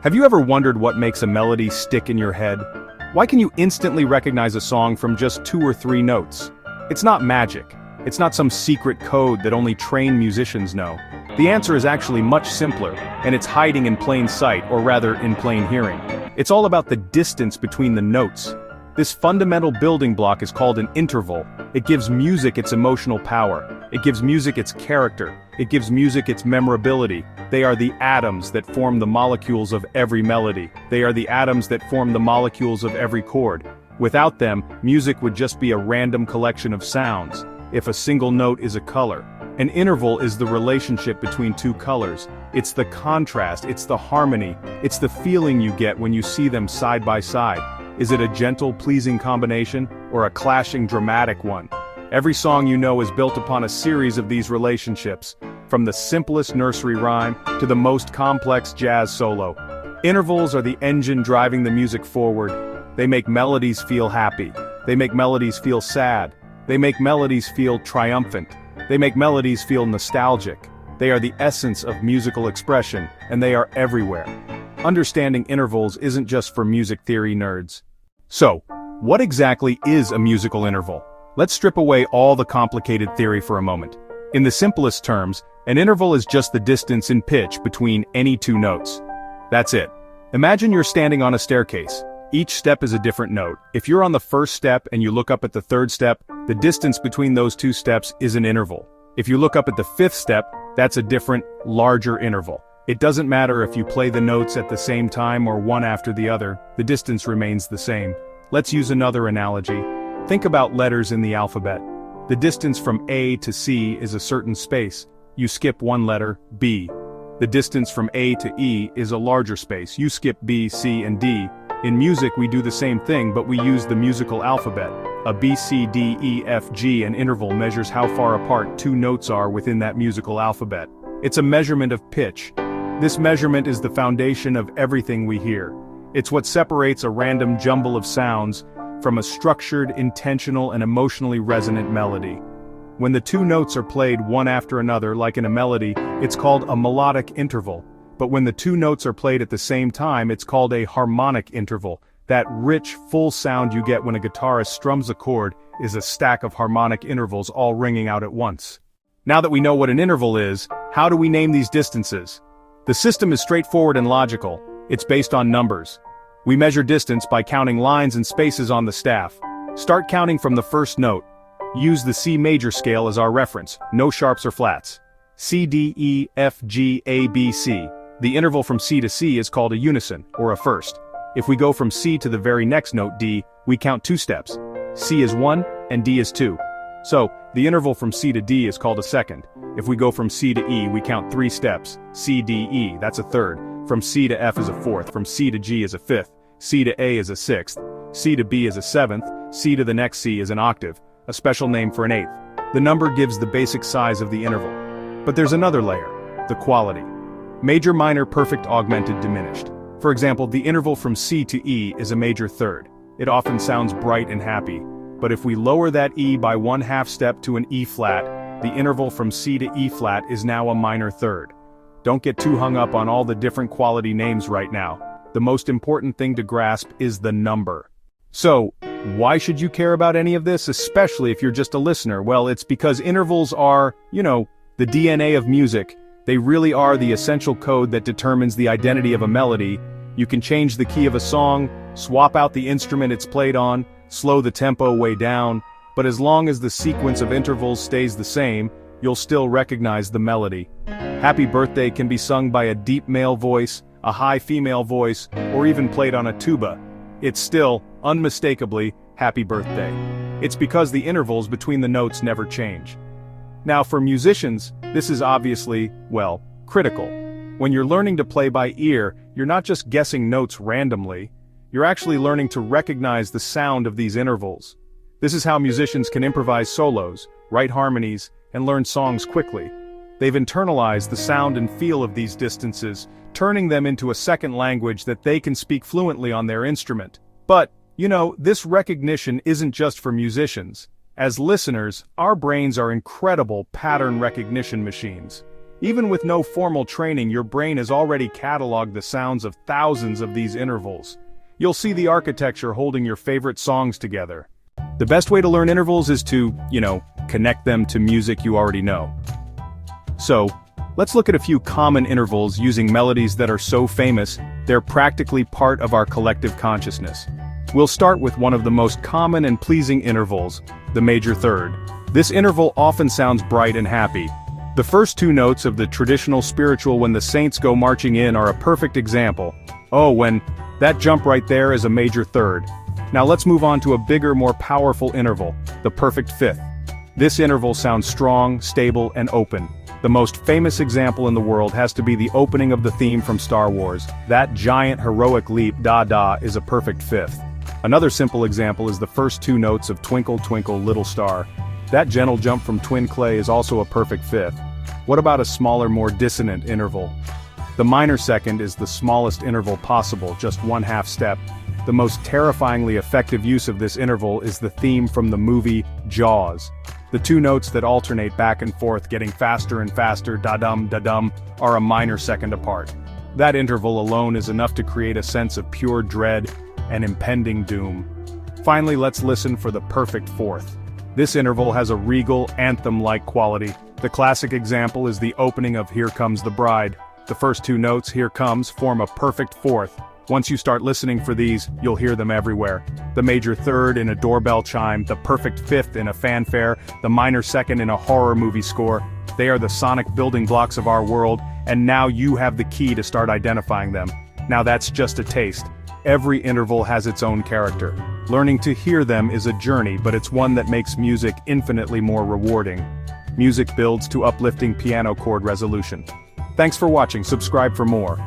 Have you ever wondered what makes a melody stick in your head? Why can you instantly recognize a song from just 2 or 3 notes? It's not magic. It's not some secret code that only trained musicians know. The answer is actually much simpler, and it's hiding in plain sight, or rather in plain hearing. It's all about the distance between the notes. This fundamental building block is called an interval. It gives music its emotional power. It gives music its character. It gives music its memorability. They are the atoms that form the molecules of every melody. They are the atoms that form the molecules of every chord. Without them, music would just be a random collection of sounds. If a single note is a color, an interval is the relationship between 2 colors. It's the contrast, it's the harmony, it's the feeling you get when you see them side by side. Is it a gentle, pleasing combination, or a clashing, dramatic one? Every song you know is built upon a series of these relationships, from the simplest nursery rhyme to the most complex jazz solo. Intervals are the engine driving the music forward. They make melodies feel happy. They make melodies feel sad. They make melodies feel triumphant. They make melodies feel nostalgic. They are the essence of musical expression, and they are everywhere. Understanding intervals isn't just for music theory nerds. So, what exactly is a musical interval? Let's strip away all the complicated theory for a moment. In the simplest terms, an interval is just the distance in pitch between any 2 notes. That's it. Imagine you're standing on a staircase. Each step is a different note. If you're on the first step and you look up at the 3rd step, the distance between those 2 steps is an interval. If you look up at the 5th step, that's a different, larger interval. It doesn't matter if you play the notes at the same time or one after the other, the distance remains the same. Let's use another analogy. Think about letters in the alphabet. The distance from A to C is a certain space. You skip one letter, B. The distance from A to E is a larger space. You skip B, C, and D. In music we do the same thing, but we use the musical alphabet. A B, C, D, E, F, G, an interval measures how far apart 2 notes are within that musical alphabet. It's a measurement of pitch. This measurement is the foundation of everything we hear. It's what separates a random jumble of sounds from a structured, intentional, and emotionally resonant melody. When the 2 notes are played one after another like in a melody, it's called a melodic interval. But when the 2 notes are played at the same time, it's called a harmonic interval. That rich, full sound you get when a guitarist strums a chord is a stack of harmonic intervals all ringing out at once. Now that we know what an interval is, how do we name these distances? The system is straightforward and logical. It's based on numbers. We measure distance by counting lines and spaces on the staff. Start counting from the first note. Use the C major scale as our reference, no sharps or flats. C, D, E, F, G, A, B, C. The interval from C to C is called a unison, or a first. If we go from C to the very next note D, we count 2 steps. C is 1, and D is 2. So, the interval from C to D is called a second. If we go from C to E, we count 3 steps. C, D, E, that's a third. From C to F is a fourth. From C to G is a fifth. C to A is a sixth. C to B is a seventh. C to the next C is an octave, a special name for an eighth. The number gives the basic size of the interval. But there's another layer, the quality. Major, minor, perfect, augmented, diminished. For example, the interval from C to E is a major third. It often sounds bright and happy. But if we lower that E by 1/2 step to an E flat, the interval from C to E flat is now a minor third. Don't get too hung up on all the different quality names right now. The most important thing to grasp is the number. So, why should you care about any of this, especially if you're just a listener? Well, it's because intervals are, the DNA of music. They really are the essential code that determines the identity of a melody. You can change the key of a song, swap out the instrument it's played on, slow the tempo way down, but as long as the sequence of intervals stays the same, you'll still recognize the melody. Happy Birthday can be sung by a deep male voice, a high female voice, or even played on a tuba. It's still, unmistakably, Happy Birthday. It's because the intervals between the notes never change. Now for musicians, this is obviously, critical. When you're learning to play by ear, you're not just guessing notes randomly, you're actually learning to recognize the sound of these intervals. This is how musicians can improvise solos, write harmonies, and learn songs quickly. They've internalized the sound and feel of these distances, turning them into a second language that they can speak fluently on their instrument. But, this recognition isn't just for musicians. As listeners, our brains are incredible pattern recognition machines. Even with no formal training, your brain has already cataloged the sounds of thousands of these intervals. You'll see the architecture holding your favorite songs together. The best way to learn intervals is to, connect them to music you already know. So, let's look at a few common intervals using melodies that are so famous, they're practically part of our collective consciousness. We'll start with one of the most common and pleasing intervals, the major third. This interval often sounds bright and happy. The first two notes of the traditional spiritual When the Saints Go Marching In are a perfect example. Oh, that jump right there is a major third. Now let's move on to a bigger, more powerful interval, the perfect fifth. This interval sounds strong, stable, and open. The most famous example in the world has to be the opening of the theme from Star Wars. That giant heroic leap, da-da, is a perfect fifth. Another simple example is the first two notes of Twinkle Twinkle Little Star. That gentle jump from Twin Clay is also a perfect fifth. What about a smaller, more dissonant interval? The minor second is the smallest interval possible, just 1/2 step. The most terrifyingly effective use of this interval is the theme from the movie Jaws. The two notes that alternate back and forth, getting faster and faster, da-dum, are a minor second apart. That interval alone is enough to create a sense of pure dread and impending doom. Finally, let's listen for the perfect fourth. This interval has a regal, anthem-like quality. The classic example is the opening of Here Comes the Bride. The first two notes, Here Comes, form a perfect fourth. Once you start listening for these, you'll hear them everywhere. The major third in a doorbell chime, the perfect fifth in a fanfare, the minor second in a horror movie score. They are the sonic building blocks of our world, and now you have the key to start identifying them. Now that's just a taste. Every interval has its own character. Learning to hear them is a journey, but it's one that makes music infinitely more rewarding. Music builds to uplifting piano chord resolution. Thanks for watching, subscribe for more.